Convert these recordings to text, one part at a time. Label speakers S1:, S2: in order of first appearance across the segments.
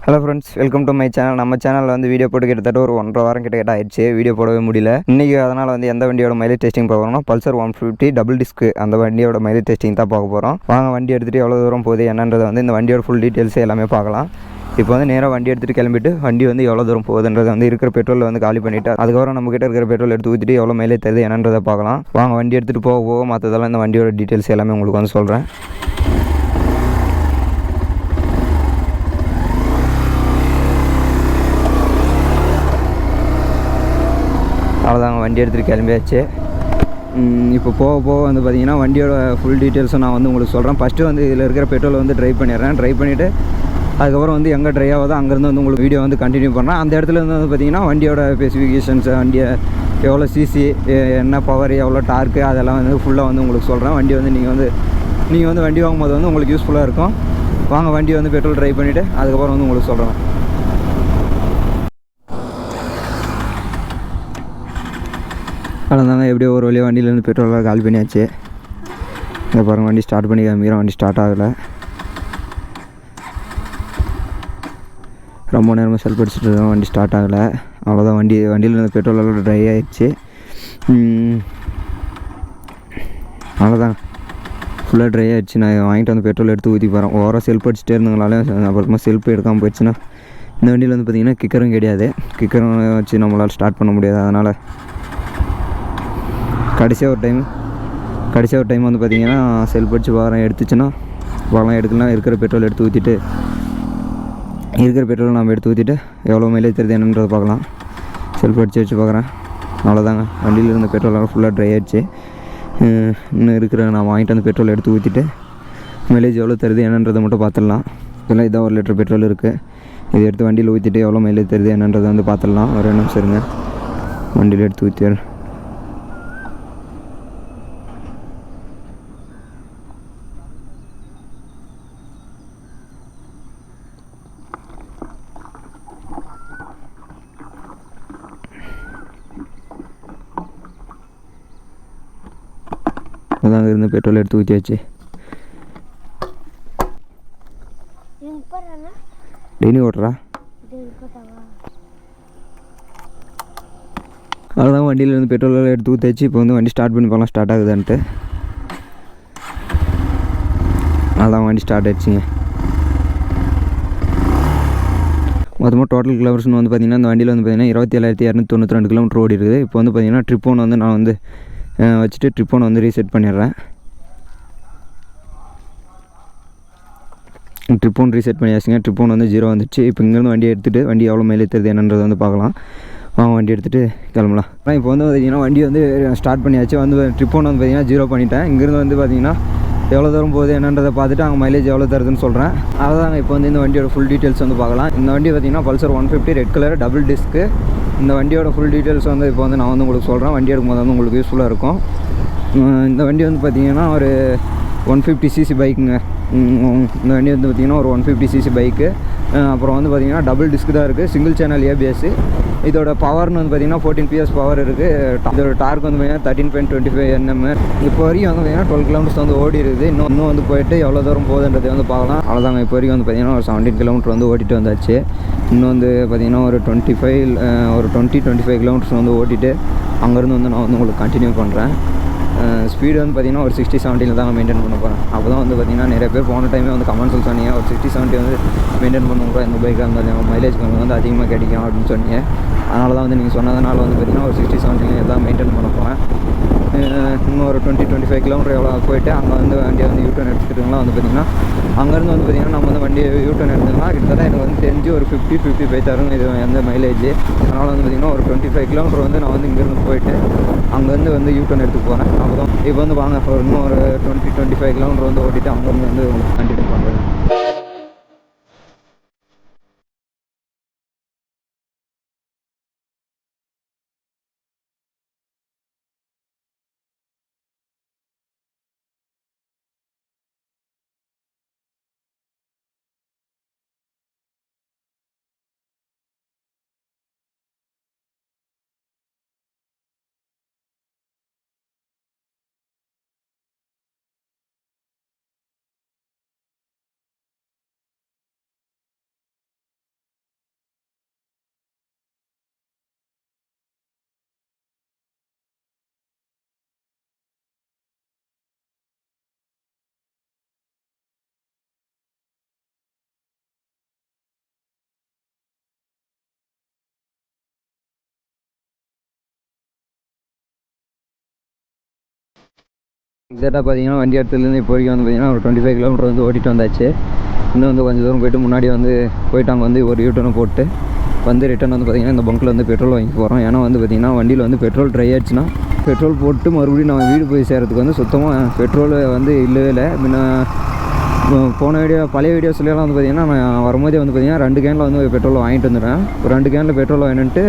S1: Hello friends, welcome to my channel. நம்ம சேனலில் வந்து வீடியோ போட்டு கிட்டத்தட்ட ஒரு 1.5 வாரம் கிட்ட ஆயிடுச்சு. வீடியோ போடவே முடியல. இன்றைக்கி அதனால் வந்து எந்த வண்டியோட மைலேஜ் டெஸ்டிங் பார்க்குறோம்னா பல்சர் 150 டபுள் டிஸ்க்கு அந்த வண்டியோட மைலேஜ் டெஸ்டிங் தான் பார்க்க போகிறோம். வாங்க வண்டி எடுத்துகிட்டு எவ்வளோ தூரம் போகுது என்னன்றதை வந்து இந்த வண்டியோட ஃபுல் டீட்டெயில்ஸ் எல்லாமே பார்க்கலாம். இப்போ வந்து நேராக வண்டி எடுத்துகிட்டு கிளம்பிட்டு வண்டி வந்து எவ்வளோ தூரம் போகுதுன்றதை வந்து இருக்கிற பெட்ரோல் வந்து காலி பண்ணிவிட்டு அதுக்கப்புறம் நம்மக்கிட்ட இருக்கிற பெட்ரோல் எடுத்து ஊற்றிட்டு எவ்வளோ மைலேஜ் தருது என்னன்றதை பார்க்கலாம். வாங்க வண்டி எடுத்துகிட்டு போக மற்றதெல்லாம் இந்த வண்டியோட டீட்டெயில்ஸ் எல்லாமே உங்களுக்கு வந்து சொல்கிறேன். அவ்வளோதாங்க, வண்டி எடுத்துகிட்டு கிளம்பியாச்சு. இப்போ போக வந்து பார்த்திங்கன்னா வண்டியோட ஃபுல் டீட்டெயில்ஸும் நான் வந்து உங்களுக்கு சொல்கிறேன். ஃபஸ்ட்டு வந்து இதில் இருக்கிற பெட்ரோல் வந்து ட்ரைவ் பண்ணிவிட்டு அதுக்கப்புறம் வந்து எங்கே ட்ரை ஆகுதோ அங்கேருந்து வந்து உங்களுக்கு வீடியோ வந்து கண்டினியூ பண்ணுறேன். அந்த இடத்துல இருந்து வந்து பார்த்திங்கன்னா வண்டியோட ஸ்பெசிஃபிகேஷன்ஸ், வண்டியை எவ்வளோ சிசி, என்ன பவர், எவ்வளோ டார்க்கு, அதெல்லாம் வந்து ஃபுல்லாக வந்து உங்களுக்கு சொல்கிறேன். வண்டி வந்து நீங்கள் வந்து வண்டி வாங்கும்போது வந்து உங்களுக்கு யூஸ்ஃபுல்லாக இருக்கும். வாங்க வண்டி வந்து பெட்ரோல் ட்ரைவ் பண்ணிவிட்டு அதுக்கப்புறம் வந்து உங்களுக்கு சொல்கிறேன். அவ்வளோதாங்க, எப்படியோ ஒரு வழியாக வண்டியிலேருந்து பெட்ரோலாக காலி பண்ணியாச்சு. இங்கே பாருங்கள், வண்டி ஸ்டார்ட் பண்ணி காமிக்கிறேன். வண்டி ஸ்டார்ட் ஆகலை. ரொம்ப நேரமாக செல்ஃப் அடிச்சுட்டு இருக்கோம், வண்டி ஸ்டார்ட் ஆகலை. அவ்வளோதான், வண்டியில் இருந்த பெட்ரோலெல்லாம் ட்ரை ஆகிடுச்சு. அவ்வளோதான், ஃபுல்லாக ட்ரை ஆகிடுச்சு. நான் வாங்கிட்டு வந்து பெட்ரோல் எடுத்து ஊற்றி போகிறேன். ஓவராக செல்ஃப் அடிச்சுட்டே இருந்ததுனால அப்புறமா செல்ஃப் எடுக்காமல் போயிடுச்சுன்னா இந்த வண்டியில் வந்து பார்த்திங்கன்னா கிக்கரும் கிடையாது. கிக்கரும் வச்சு நம்மளால் ஸ்டார்ட் பண்ண முடியாது. அதனால் கடைசியாக ஒரு டைம் வந்து பார்த்திங்கன்னா செல்ஃப் அடிச்சு வாரம் எடுத்துச்சுன்னா வாரம் எடுக்கலாம். இருக்கிற பெட்ரோல் நம்ம எடுத்து ஊற்றிட்டு எவ்வளோ மைலேஜ் தருது என்னன்றதை பார்க்கலாம். செல்ஃப் அடிச்சு வச்சு பார்க்குறேன். அவ்வளோதாங்க, வண்டியில் இருந்த பெட்ரோலெல்லாம் ஃபுல்லாக ட்ரை ஆகிடுச்சு. இன்னும் நான் வாங்கிட்டு வந்து பெட்ரோல் எடுத்து ஊற்றிட்டு மைலேஜ் எவ்வளோ தருது என்னன்றதை மட்டும் பார்த்துடலாம். இதெல்லாம் இதான் 1 லிட்டர் பெட்ரோல் இருக்குது. இதை எடுத்து வண்டியில் ஊற்றிட்டு எவ்வளோ மைலேஜ் தருது என்னன்றதை வந்து பார்த்துடலாம். ஒரு நிமிஷம் இருங்க, வண்டியில் எடுத்து ஊற்றிடுறேன். அதான் இருந்து பெட்ரோல் எடுத்து ஊற்றியாச்சு. டெய்லி ஓட்டுறா. அவ்வளோதான், வண்டியில் இருந்து பெட்ரோலெல்லாம் எடுத்து ஊற்றியாச்சு. இப்போ வந்து வண்டி ஸ்டார்ட் பண்ணி போகலாம், ஸ்டார்ட் ஆகுதான்ட்டு. அதான் வண்டி ஸ்டார்ட் ஆகிடுச்சிங்க. மொத்தமாக டோட்டல் கிலோமீட்டர்ஸ்னு வந்து பார்த்திங்கன்னா இந்த வண்டியில் வந்து பார்த்திங்கன்னா 27,292 கிலோமீட்டர் ஓடி இருக்குது. இப்போ வந்து பார்த்திங்கன்னா ட்ரிப் ஒன்று வந்து நான் வந்து வச்சுட்டு ட்ரிப் ஒன்று வந்து ரீசெட் பண்ணிடுறேன். ட்ரிப் ஒன்று ரீசெட் பண்ணியாச்சுங்க. ட்ரிப் ஒன்று வந்து 0 வந்துச்சு. இப்போ இங்கேருந்து வண்டி எடுத்துகிட்டு வண்டி எவ்வளோ மைலேஜ் தருது என்னன்றதை வந்து பார்க்கலாம். வாங்க வண்டி எடுத்துகிட்டு கிளம்பலாம். இப்போ வந்து பார்த்திங்கன்னா வண்டி வந்து ஸ்டார்ட் பண்ணியாச்சு. வந்து ட்ரிப் ஒன்று வந்து பார்த்திங்கன்னா 0 பண்ணிட்டேன். இங்கேருந்து வந்து பார்த்திங்கன்னா எவ்வளோ தூரம் போகுது என்னன்றதை பார்த்துட்டு அங்கே மைலேஜ் எவ்வளோ தருதுன்னு சொல்கிறேன். அவ்வளோதாங்க, இப்போ வந்து இந்த வண்டியோட ஃபுல் டீட்டெயில்ஸ் வந்து பார்க்கலாம். இந்த வண்டி பார்த்திங்கன்னா Pulsar 150 red colour double disc. இந்த வண்டியோட ஃபுல் டீட்டெயில்ஸ் வந்து இப்போ வந்து நான் வந்து உங்களுக்கு சொல்கிறேன். வண்டி எடுக்கும்போது வந்து உங்களுக்கு யூஸ்ஃபுல்லாக இருக்கும். இந்த வண்டி வந்து பார்த்திங்கன்னா ஒரு 150cc பைக்குங்க. இந்த வண்டி வந்து பார்த்திங்கன்னா ஒரு 150cc பைக்கு. அப்புறம் வந்து பார்த்திங்கன்னா டபுள் டிஸ்க் தான் இருக்குது. Single channel ABS. இதோட பவர்னு வந்து பார்த்திங்கன்னா 14 PS பவர் இருக்குது. இதோட டார்க் வந்து பார்த்திங்கன்னா 13.25 Nm. இப்போ வரைக்கும் வந்து பார்த்திங்கன்னா 12 கிலோமீட்டர்ஸ் வந்து ஓடி இருக்குது. இன்னும் வந்து போயிட்டு எவ்வளோ தூரம் போகுதுன்றதை வந்து பார்க்கலாம். அவ்வளோதாங்க, இப்போ வரைக்கும் வந்து பார்த்திங்கன்னா ஒரு 17 கிலோமீட்டர் வந்து ஓட்டிகிட்டு வந்தாச்சு. இன்னும் வந்து பார்த்திங்கன்னா ஒரு 20-25 கிலோமீட்டர்ஸ் வந்து ஓட்டிட்டு அங்கேருந்து வந்து நான் வந்து உங்களுக்கு கண்டினியூ பண்ணுறேன். ஸ்பீடு வந்து பார்த்திங்கன்னா ஒரு 60-70 தான் நான் மெயின்டைன் பண்ண போகிறேன். அப்போ தான் வந்து பார்த்திங்கன்னா நிறைய பேர் போன டைமே வந்து கமெண்ட்ஸில் சொன்னீங்க, ஒரு 60-70 வந்து மெயின்டைன் பண்ணுவோம் இந்த பைக்காக இருந்தாலும் மைலேஜ் கொஞ்சம் வந்து அதிகமாக கிடைக்கும் அப்படின்னு சொன்னீங்க. அதனால தான் வந்து நீங்கள் சொன்னதுனால வந்து பார்த்திங்கன்னா ஒரு 60-70 தான் மெயின்டைன் பண்ண போகிறேன். இன்னும் ஒரு 20-25 கிலோமீட்டர் எவ்வளோ போயிட்டு அங்கே வந்து வண்டியை வந்து யூட்டர்ன் எடுத்துக்கிட்டுலாம் வந்து பார்த்திங்கன்னா அங்கேருந்து வந்து பார்த்திங்கன்னா நம்ம வந்து வண்டியை யூட்டர்ன் எடுத்துக்கலாம். கிட்டத்தட்ட எனக்கு வந்து தெரிஞ்சு ஒரு 50-55 தரும் இது எந்த மைலேஜ். அதனால் வந்து பார்த்திங்கன்னா ஒரு 25 கிலோமீட்டர் வந்து நான் வந்து இங்கேருந்து போயிட்டு அங்கேருந்து வந்து யூட்டர்ன் எடுத்து போகிறேன். அப்போ தான் இப்போ வந்து வாங்க இன்னும் ஒரு 20-25 கிலோமீட்டர் வந்து ஓட்டிட்டு அங்கேருந்து வந்து கண்டினியூ பண்ணுறேன். எக்ஸாக்டாக பார்த்தீங்கன்னா வண்டி இடத்துலேருந்து இப்போ வரைக்கும் வந்து பார்த்தீங்கன்னா ஒரு 25 கிலோமீட்டர் வந்து ஓட்டிகிட்டு வந்தாச்சு. இன்னும் வந்து கொஞ்சம் தூரம் போய்ட்டு முன்னாடி வந்து போய்ட்டு அங்கே வந்து ஒரு யூட்டர்னை போட்டு வந்து ரிட்டன் வந்து பார்த்திங்கன்னா இந்த பங்க்கில் வந்து பெட்ரோல் வாங்கி போகிறோம். ஏன்னா வந்து பார்த்திங்கன்னா வண்டியில் வந்து பெட்ரோல் ட்ரை ஆச்சுன்னா பெட்ரோல் போட்டு மறுபடியும் நம்ம வீடு போய் சேர்கிறதுக்கு வந்து சுத்தமாக பெட்ரோல் வந்து இல்லவே இல்லை. முன்ன போன பழைய வீடியோஸ்லாம் வந்து பார்த்திங்கன்னா நான் வரும்போதே வந்து பார்த்திங்கன்னா 2 கேனில் வந்து பெட்ரோல் வாங்கிட்டு வந்துடுறேன். ஒரு 2 கேனில் பெட்ரோல் வாங்கிட்டு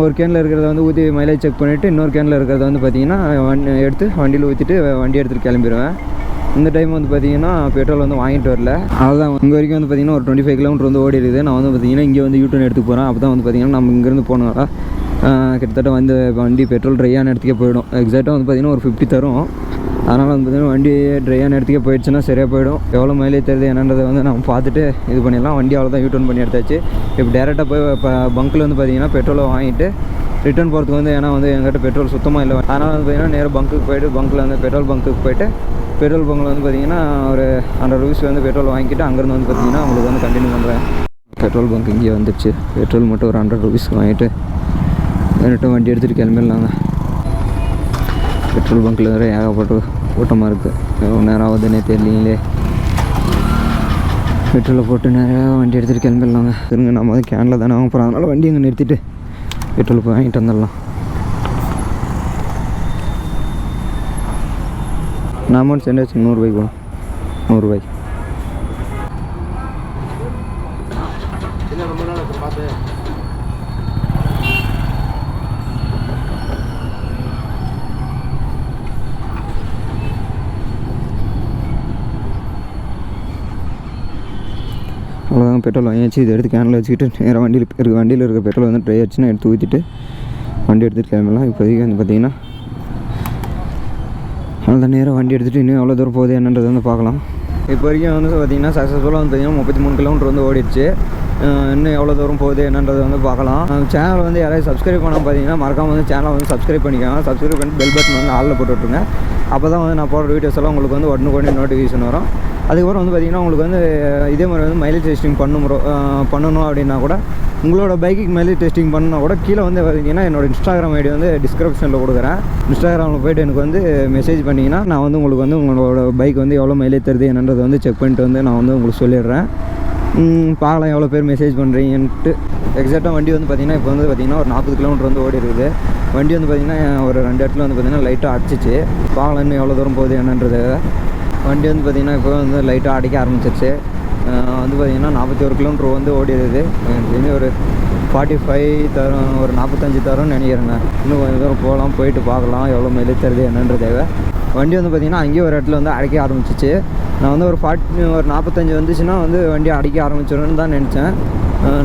S1: ஒரு கேனில் இருக்கிறத வந்து ஊற்றி மைலேஜ் செக் பண்ணிவிட்டு இன்னொரு கேனில் இருக்கிறத வந்து பார்த்திங்கன்னா எடுத்து வண்டியில் ஊற்றிட்டு வண்டி எடுத்துகிட்டு கிளம்பிடுவேன். இந்த டைம் வந்து பார்த்திங்கன்னா பெட்ரோல் வந்து வாங்கிட்டு வரல. அதுதான் இங்கே வரைக்கும் வந்து பார்த்திங்கன்னா ஒரு 25 கிலோமீட்டர் வந்து ஓடி இருக்குது. நான் வந்து பார்த்திங்கன்னா இங்கே வந்து யூட்டர்ன் எடுத்து போகிறேன். அப்போ தான் வந்து பார்த்திங்கன்னா நம்ம இங்கேருந்து போனோம்னா கிட்டத்தட்ட வந்து வண்டி பெட்ரோல் ட்ரையான இடத்துக்கே போயிடும். எக்ஸாக்டாக வந்து பார்த்திங்கன்னா ஒரு 50 தரும். அதனால் வந்து பார்த்திங்கன்னா வண்டி ட்ரையான இடத்துக்கே போயிடுச்சுன்னா சரியாக போயிடும். எவ்வளோ மைலேஜ் தருது என்னன்றதை வந்து நம்ம பார்த்துட்டு இது பண்ணிடலாம். வண்டி அவ்வளோதான் யூட்டர்ன் பண்ணி எடுத்தாச்சு. இப்போ டேரெக்டாக போய் இப்போ பங்க்கில் வந்து பார்த்திங்கன்னா பெட்ரோலை வாங்கிட்டு ரிட்டர்ன் போகிறதுக்கு வந்து ஏன்னா வந்து எங்கிட்ட பெட்ரோல் சுத்தமாக இல்லை. அதனால் வந்து பார்த்திங்கன்னா நேராக பங்க்குக்கு போய்ட்டு பங்க்கில் வந்து பெட்ரோல் பங்க்குக்கு போய்ட்டு பெட்ரோல் பங்கில் வந்து பார்த்திங்கன்னா ஒரு 100 ரூபீஸ் வந்து பெட்ரோல் வாங்கிட்டு அங்கேருந்து வந்து பார்த்திங்கன்னா உங்களுக்கு வந்து கண்டினியூ பண்ணுறேன். பெட்ரோல் பங்க் இங்கே வந்துடுச்சு. பெட்ரோல் மட்டும் ஒரு 100 ரூபீஸ்க்கு வாங்கிட்டு ரிட்டன் வண்டி எடுத்துகிட்டு கிளம்பிடலாங்க. பெட்ரோல் பங்க்கில் வேறு ஏகப்பட்ட கூட்டமாக இருக்குது. எவ்வளோ நேரம் ஆகுதுன்னே தெரியலீங்களே. பெட்ரோலை போட்டு நிறையா வண்டி எடுத்துகிட்டு கிளம்பிடலாங்க. சரிங்க, நம்ம வந்து கேனில் தானே வாங்க போகிறோம். அதனால் வண்டி அங்கே நிறுத்திட்டு பெட்ரோல் போய் வாங்கிட்டு வந்துடலாம். நான் அமௌண்ட் சென்ட் ஆச்சு 100 ரூபாய்க்கு போகணும். 100 ரூபாய்க்கு அவ்வளோதான். பெட்ரோல் வாங்கியாச்சு. இதை எடுத்து கேனில் வச்சுக்கிட்டு நேராக வண்டியில் இருக்க பெட்ரோல் வந்து ட்ரை ஆச்சுன்னா எடுத்து ஊற்றிட்டு வண்டி எடுத்துகிட்டு கிளம்பலாம். இப்போதைக்கு வந்து பார்த்திங்கன்னா அந்த நேரம் வண்டி எடுத்துகிட்டு இன்னும் எவ்வளோ தூரம் போகுது என்னன்றது வந்து பார்க்கலாம். இப்போ வரைக்கும் வந்து பார்த்திங்கன்னா சக்ஸஸ்ஃபுல்லாக வந்து பார்த்திங்கன்னா 33 கிலோமீட்டர் வந்து ஓடிடுச்சு. இன்னும் எவ்வளோ தூரம் போகுது என்னன்றதை வந்து பார்க்கலாம். சேனல் வந்து யாராவது சப்ஸ்கிரைப் பண்ணால் பார்த்தீங்கன்னா மறக்காமல் வந்து சேனலை வந்து சப்ஸ்கிரைப் பண்ணிக்கோங்க. சப்ஸ்கிரைப் பண்ணி பெல் பட்டன் வந்து ஆளில் போட்டு விட்ருங்க. அப்போ தான் வந்து நான் போடுற வீடியோஸ் எல்லாம் உங்களுக்கு வந்து உடனே நோட்டிஃபிகேஷன் வரும். அதுக்கப்புறம் வந்து பார்த்திங்கன்னா உங்களுக்கு வந்து இதே மாதிரி வந்து மைலேஜ் டெஸ்டிங் பண்ணணும் அப்படின்னா கூட உங்களோட பைக்குக்கு மைலேஜ் டெஸ்டிங் பண்ணால் கூட கீழே வந்து பார்த்திங்கன்னா என்னோடய இன்ஸ்டாகிராம் ஐடி வந்து டிஸ்கிரிப்ஷனில் கொடுக்குறேன். இன்ஸ்டாகிராமில் போய்ட்டு எனக்கு வந்து மெசேஜ் பண்ணிங்கன்னா நான் வந்து உங்களுக்கு வந்து உங்களோட பைக் வந்து எவ்வளோ மைலேஜ் தருது என்னன்றதை வந்து செக் பண்ணிட்டு வந்து நான் வந்து உங்களுக்கு சொல்லிடுறேன். பார்க்கலாம் எவ்வளோ பேர் மெசேஜ் பண்ணுறீங்கன்ட்டு. எக்ஸாக்டாக வண்டி வந்து பார்த்திங்கன்னா இப்போ வந்து பார்த்திங்கன்னா ஒரு 40 கிலோமீட்டர் வந்து ஓடி இருக்குது. வண்டி வந்து பார்த்திங்கன்னா ஒரு 2 இடத்துல வந்து பார்த்திங்கன்னா லைட்டாக அடிச்சிச்சு. பார்க்கலாம் இன்னும் எவ்வளோ தூரம் போகுது என்னன்றது. வண்டி வந்து பார்த்திங்கன்னா இப்போ வந்து லைட்டாக அடிக்க ஆரம்பிச்சிருச்சு. வந்து பார்த்திங்கன்னா 41 கிலோமீட்டர் வந்து ஓடி இருக்குது. எனக்கு தெரிஞ்சு ஒரு 45 தரும், ஒரு 45 தரும்னு நினைக்கிறேங்க. இன்னும் கொஞ்சம் தூரம் போகலாம், போயிட்டு பார்க்கலாம் எவ்வளோ மைலேஜ் தருது என்னன்ற தேவை. வண்டி வந்து பார்த்திங்கன்னா அங்கேயே ஒரு இடத்துல வந்து அடிக்க ஆரம்பிச்சிச்சு. நான் வந்து ஒரு 45 வந்துச்சுன்னா வந்து வண்டி அடிக்க ஆரம்பிச்சிடும்னு தான் நினச்சேன்.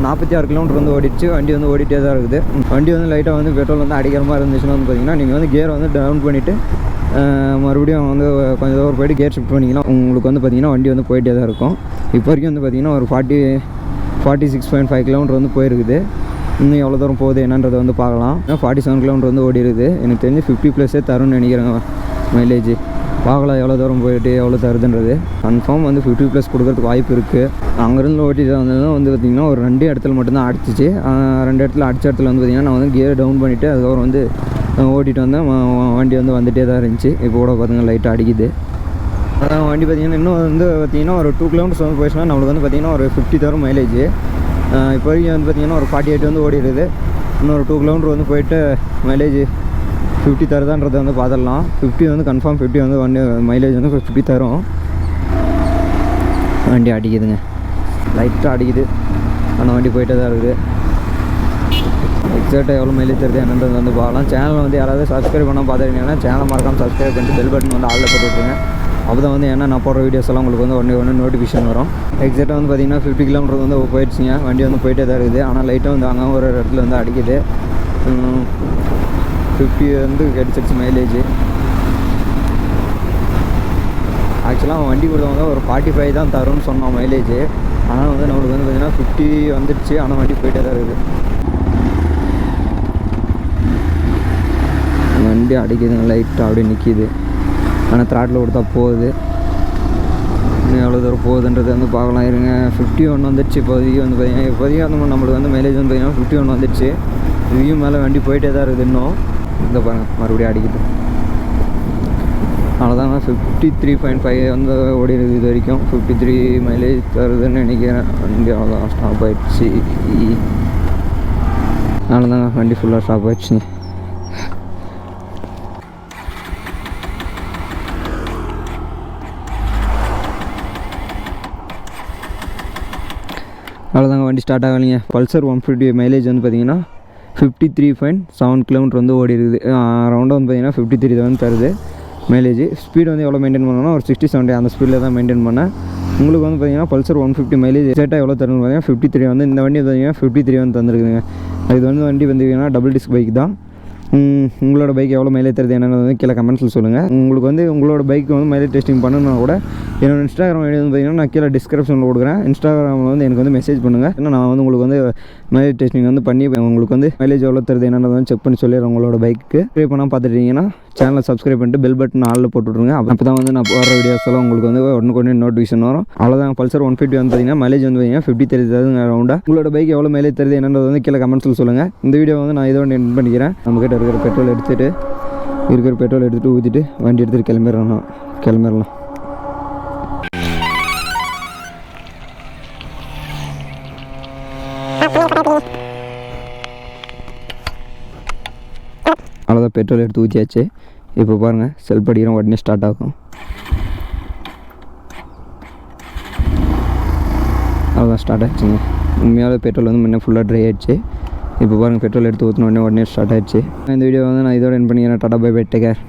S1: 46 கிலோமீட்டர் வந்து ஓடிடுச்சு. வண்டி வந்து ஓடிட்டே தான் இருக்குது. வண்டி வந்து லைட்டாக வந்து பெட்ரோல் வந்து அடிக்கிற மாதிரி இருந்துச்சுன்னா வந்து பார்த்திங்கன்னா நீங்கள் வந்து கியரை வந்து டவுன் பண்ணிவிட்டு மறுபடியும் வந்து கொஞ்சம் தூரம் போய்ட்டு கியர் ஷிஃப்ட் பண்ணிங்கன்னா உங்களுக்கு வந்து பார்த்திங்கன்னா வண்டி வந்து போயிட்டே தான் இருக்கும். இப்போ வரைக்கும் வந்து பார்த்திங்கன்னா ஒரு 46.5 கிலோமீட்டர் வந்து போயிருக்குது. இன்னும் எவ்வளோ தூரம் போகுது என்னன்றதை வந்து பார்க்கலாம். 47 கிலோமீட்டர் வந்து ஓடி இருக்குது. எனக்கு தெரிஞ்சு 50+ தரும்னு நினைக்கிறேங்க மைலேஜ். பார்க்கலாம் எவ்வளோ தூரம் போயிட்டு எவ்வளோ தருதுன்றது. கன்ஃபார்ம் வந்து 50+ கொடுக்குறதுக்கு வாய்ப்பு இருக்குது. அங்கேருந்து ஓட்டிட்டு வந்ததும் வந்து பார்த்திங்கன்னா ஒரு 2 இடத்துல மட்டும்தான் அடிச்சிச்சு. 2 இடத்துல அடித்த இடத்துல வந்து பார்த்திங்கன்னா நான் வந்து கியர் டவுன் பண்ணிவிட்டு அதுக்கப்புறம் வந்து ஓட்டிகிட்டு வந்தேன். வண்டி வந்து வந்துகிட்டே தான் இருந்துச்சு. இப்போ கூட பார்த்திங்கன்னா லைட்டாக அடிக்குது. அதான் வண்டி பார்த்திங்கன்னா இன்னும் வந்து பார்த்திங்கன்னா ஒரு 2 கிலோமீட்டர்ஸ் வந்து போயிடுச்சுன்னா நம்மளுக்கு வந்து பார்த்திங்கன்னா ஒரு 50 தரும் மைலேஜ். இப்போ வரைக்கும் வந்து பார்த்திங்கன்னா ஒரு 48 வந்து ஓடிடுது. இன்னொரு 2 கிலோமீட்டர் வந்து போயிட்டு மைலேஜ் 50 தருதான்றதை வந்து பார்த்துடலாம். 50 வந்து கன்ஃபார்ம் 50 வந்து வண்டி மைலேஜ் வந்து 50 தரும். வண்டி அடிக்குதுங்க, லைட்டாக அடிக்குது. ஆனால் வண்டி போயிட்டே தான் இருக்குது. எக்ஸாக்டாக எவ்வளோ மைலேஜ் தருது என்னன்றது வந்து பார்க்கலாம். சேனல் வந்து யாராவது சப்ஸ்கிரைப் பண்ணால் பார்த்துருக்கீங்கன்னா சேனலை மறக்காமல் சப்ஸ்கிரைப் பண்ணிட்டு பெல் பட்டன் வந்து ஆளில் போட்டு விட்டுருங்க. அப்போ தான் வந்து ஏன்னா நான் போடுற வீடியோஸ் எல்லாம் உங்களுக்கு வந்து உடனே நோட்டிஃபிகேஷன் வரும். எக்ஸாக்டாக வந்து பார்த்திங்கன்னா 50 கிலோமீட்டர் வந்து போயிடுச்சுங்க. வண்டி வந்து போயிட்டே தான் இருக்குது. ஆனால் லைட்டாக வந்து அங்கே ஒரு இடத்துல வந்து அடிக்குது. 50 வந்து கிடச்சிருச்சு மைலேஜ். ஆக்சுவலாக வண்டி கொடுத்தவங்க ஒரு 45 தான் தரும்னு சொன்னோம் மைலேஜ். ஆனால் வந்து நம்மளுக்கு வந்து பார்த்திங்கன்னா 50 வந்துடுச்சு. ஆனால் வண்டி போயிட்டே தான் இருக்குது. வண்டி அடிக்குதுங்க, லைட்டாக அப்படியே நிற்கிது. ஆனால் த்ராட்டில் கொடுத்தா போகுது. இன்னும் எவ்வளோ தூரம் போகுதுன்றது வந்து பார்க்கலாம். இருங்க, 51 வந்துடுச்சு. இப்போதைக்கு வந்து பார்த்திங்கன்னா வந்து நம்மளுக்கு வந்து மைலேஜ் வந்து பார்த்திங்கன்னா 51 வந்துடுச்சு. இதையும் மேலே வண்டி போயிட்டே தான் இருக்குது. இன்னும் இந்த பாருங்கள் மறுபடியும் அடிக்குது. அவ்வளோதாங்க 53.5 வந்து ஓடி இருக்குது இது வரைக்கும். 53 மைலேஜ் தருதுன்னு நினைக்கிறேன். வண்டி அவ்வளோதான் ஸ்டாப் ஆகிடுச்சு. அவ்வளோதாங்க வண்டி ஃபுல்லாக ஸ்டாப் ஆகிடுச்சுங்க. அவ்வளோதாங்க வண்டி ஸ்டார்ட் ஆகலைங்க. பல்சர் 150 மைலேஜ் வந்து பார்த்திங்கன்னா 53.7 கிலோமீட்டர் வந்து ஓடி இருக்குது. ரவுண்டாக வந்து பார்த்திங்கன்னா 53 தான் தருது மைலேஜ். ஸ்பீடு வந்து எவ்வளோ மெயின்டைன் பண்ணணும்னா ஒரு 60-70 அந்த ஸ்பீடில் தான் மெயின்டைன் பண்ணேன். உங்களுக்கு வந்து பார்த்திங்கன்னா பல்சர் 150 மைலேஜ் எக்ஸாக்டாக எவ்வளோ தருன்னு பார்த்தீங்கன்னா 53 வந்து இந்த வண்டி பார்த்திங்கன்னா 53 வந்து தந்துருக்குதுங்க. இது வந்து வண்டி பார்த்திங்கன்னா டபுள் டிஸ்க் பைக் தான். உங்களோட பைக் எவ்வளோ மைலேஜ் தருது என்னென்னு வந்து கீழே கமெண்ட்ஸில் சொல்லுங்கள். உங்களுக்கு வந்து உங்களோட பைக்கு வந்து மைலேஜ் டெஸ்டிங் பண்ணணும்னா கூட என்னோடய இன்ஸ்டாகிராம் ஐடி வந்து பார்த்திங்கன்னா நான் கீழே டிஸ்கிரிப்ஷனில் கொடுக்குறேன். இன்ஸ்டாகிராமில் வந்து எனக்கு வந்து மெசேஜ் பண்ணுங்கள். ஏன்னா நான் வந்து உங்களுக்கு வந்து மைலேஜ் டெஸ்டிங் வந்து பண்ணி உங்களுக்கு வந்து மைலேஜ் எவ்வளோ தருது என்னென்னு வந்து செக் பண்ணி சொல்லிடுறேன். உங்களோட பைக்கு சப்ஸ்கிரைப் பண்ணால் பார்த்துட்டிங்கன்னா சேனலை சப்ஸ்கிரைப் பண்ணிட்டு பெல் பட்டன் ஆளில் போட்டுவிட்ருங்க. அப்போ தான் வந்து நான் போடுற வீடியோஸ் எல்லாம் உங்களுக்கு வந்து ஒன்று நோட்டிஃபிகேஷன் வரும். அவ்வளோதான் பல்சர் 150 வந்து பார்த்திங்கன்னா மைலேஜ் வந்து பார்த்திங்கன்னா 53 தருதுங்க ரவுண்டாக. உங்களோட பைக் எவ்வளோ மைலேஜ் தருது என்னன்றது வந்து கீழே கமெண்ட்ஸில் சொல்லுங்கள். இந்த வீடியோ வந்து நான் இதோட எண்ட் பண்ணிக்கிறேன். நம்மக்கிட்ட இருக்கிற பெட்ரோல் எடுத்துகிட்டு ஊற்றிட்டு வண்டி எடுத்துகிட்டு கிளம்பிடலாம். அவ்வளோதான் பெட்ரோல் எடுத்து ஊற்றியாச்சு. இப்போ பாருங்கள் செல்ஃப் அடிக்கிறோம், உடனே ஸ்டார்ட் ஆகும். அவ்வளோதான் ஸ்டார்ட் ஆகிடுச்சுங்க. உண்மையாகவே பெட்ரோல் வந்து முன்னே ஃபுல்லாக ட்ரை ஆகிடுச்சு. இப்போ பாருங்கள் பெட்ரோல் எடுத்து ஊற்றின உடனே ஸ்டார்ட் ஆகிடுச்சு. இந்த வீடியோ வந்து நான் இதோட எண்ட் பண்ணிக்கிறேன். Tata bye bye, take care.